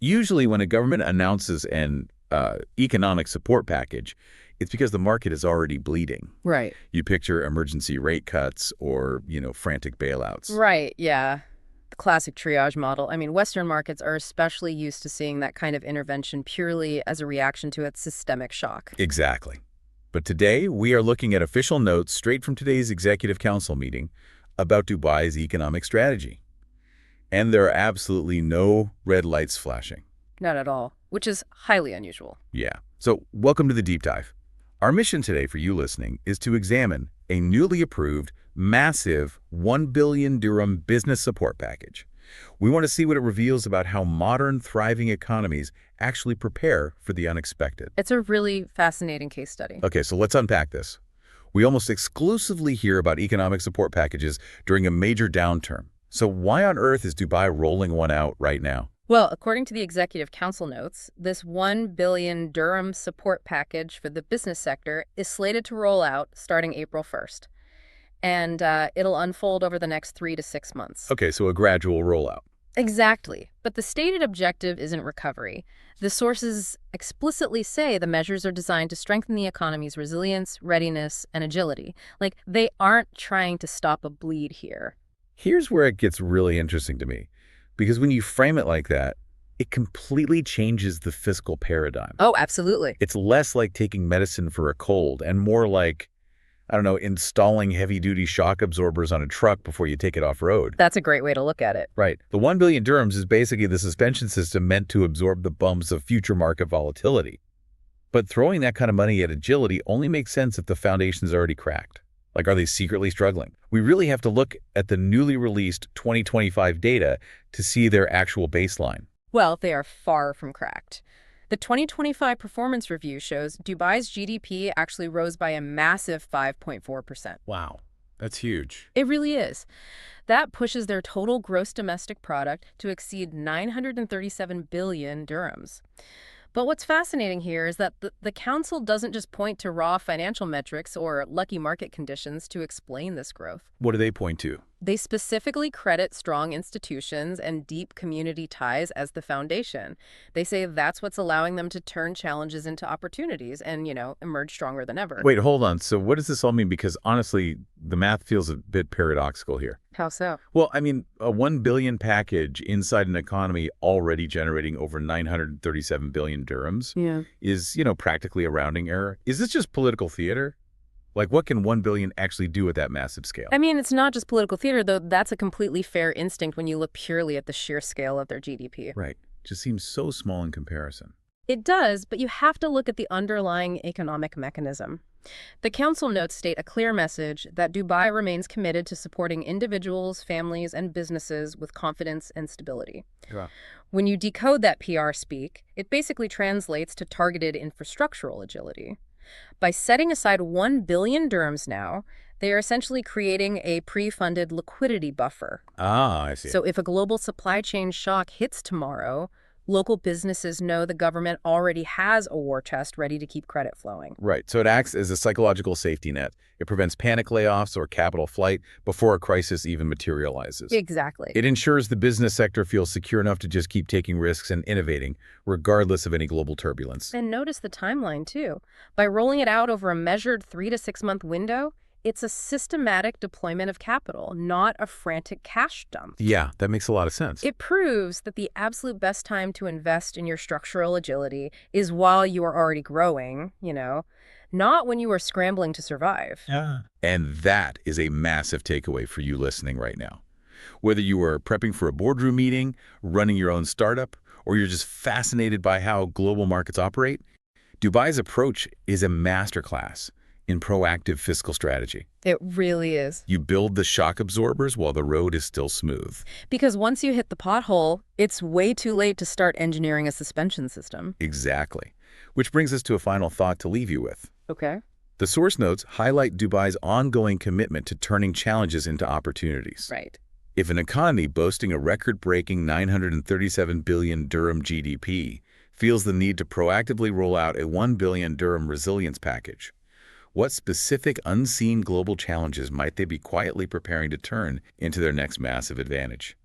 Usually when a government announces an economic support package, it's because the market is already bleeding. Right. You picture emergency rate cuts or, frantic bailouts. Right, yeah. The classic triage model. I mean, Western markets are especially used to seeing that kind of intervention purely as a reaction to its systemic shock. Exactly. But today, we are looking at official notes straight from today's Executive Council meeting about Dubai's economic strategy. And there are absolutely no red lights flashing. Not at all, which is highly unusual. Yeah. So welcome to the deep dive. Our mission today for you listening is to examine a newly approved, massive 1 billion dirham business support package. We want to see what it reveals about how modern, thriving economies actually prepare for the unexpected. It's a really fascinating case study. Okay, so let's unpack this. We almost exclusively hear about economic support packages during a major downturn. So why on earth is Dubai rolling one out right now? Well, according to the Executive Council notes, this 1 billion dirham support package for the business sector is slated to roll out starting April 1st. And it'll unfold over the next 3 to 6 months. Okay, so a gradual rollout. Exactly. But the stated objective isn't recovery. The sources explicitly say the measures are designed to strengthen the economy's resilience, readiness, and agility. Like, they aren't trying to stop a bleed here. Here's where it gets really interesting to me. Because when you frame it like that, it completely changes the fiscal paradigm. Oh, absolutely. It's less like taking medicine for a cold and more like, I don't know, installing heavy-duty shock absorbers on a truck before you take it off-road. That's a great way to look at it. Right. The 1 billion dirhams is basically the suspension system meant to absorb the bumps of future market volatility. But throwing that kind of money at agility only makes sense if the foundation's already cracked. Like, are they secretly struggling? We really have to look at the newly released 2025 data to see their actual baseline. Well, they are far from cracked. The 2025 performance review shows Dubai's GDP actually rose by a massive 5.4%. Wow, that's huge. It really is. That pushes their total gross domestic product to exceed 937 billion dirhams. But what's fascinating here is that the council doesn't just point to raw financial metrics or lucky market conditions to explain this growth. What do they point to? They specifically credit strong institutions and deep community ties as the foundation. They say that's what's allowing them to turn challenges into opportunities and, emerge stronger than ever. Wait, hold on. So what does this all mean? Because honestly, the math feels a bit paradoxical here. How so? Well, I mean, a 1 billion package inside an economy already generating over 937 billion dirhams is, practically a rounding error. Is this just political theater? Like, what can 1 billion actually do at that massive scale? I mean, it's not just political theater, though. That's a completely fair instinct when you look purely at the sheer scale of their GDP. Right. Just seems so small in comparison. It does, but you have to look at the underlying economic mechanism. The council notes state a clear message that Dubai remains committed to supporting individuals, families, and businesses with confidence and stability. Yeah. When you decode that PR speak, it basically translates to targeted infrastructural agility. By setting aside 1 billion dirhams now, they are essentially creating a pre-funded liquidity buffer. Ah, I see. So if a global supply chain shock hits tomorrow, local businesses know the government already has a war chest ready to keep credit flowing. Right. So it acts as a psychological safety net. It prevents panic layoffs or capital flight before a crisis even materializes. Exactly. It ensures the business sector feels secure enough to just keep taking risks and innovating, regardless of any global turbulence. And notice the timeline, too. By rolling it out over a measured 3 to 6 month window, it's a systematic deployment of capital, not a frantic cash dump. Yeah, that makes a lot of sense. It proves that the absolute best time to invest in your structural agility is while you are already growing, not when you are scrambling to survive. Yeah. And that is a massive takeaway for you listening right now. Whether you are prepping for a boardroom meeting, running your own startup, or you're just fascinated by how global markets operate, Dubai's approach is a masterclass in proactive fiscal strategy. It really is. You build the shock absorbers while the road is still smooth. Because once you hit the pothole, it's way too late to start engineering a suspension system. Exactly. Which brings us to a final thought to leave you with. Okay. The source notes highlight Dubai's ongoing commitment to turning challenges into opportunities. Right. If an economy boasting a record-breaking 937 billion dirham GDP feels the need to proactively roll out a 1 billion dirham resilience package, what specific unseen global challenges might they be quietly preparing to turn into their next massive advantage?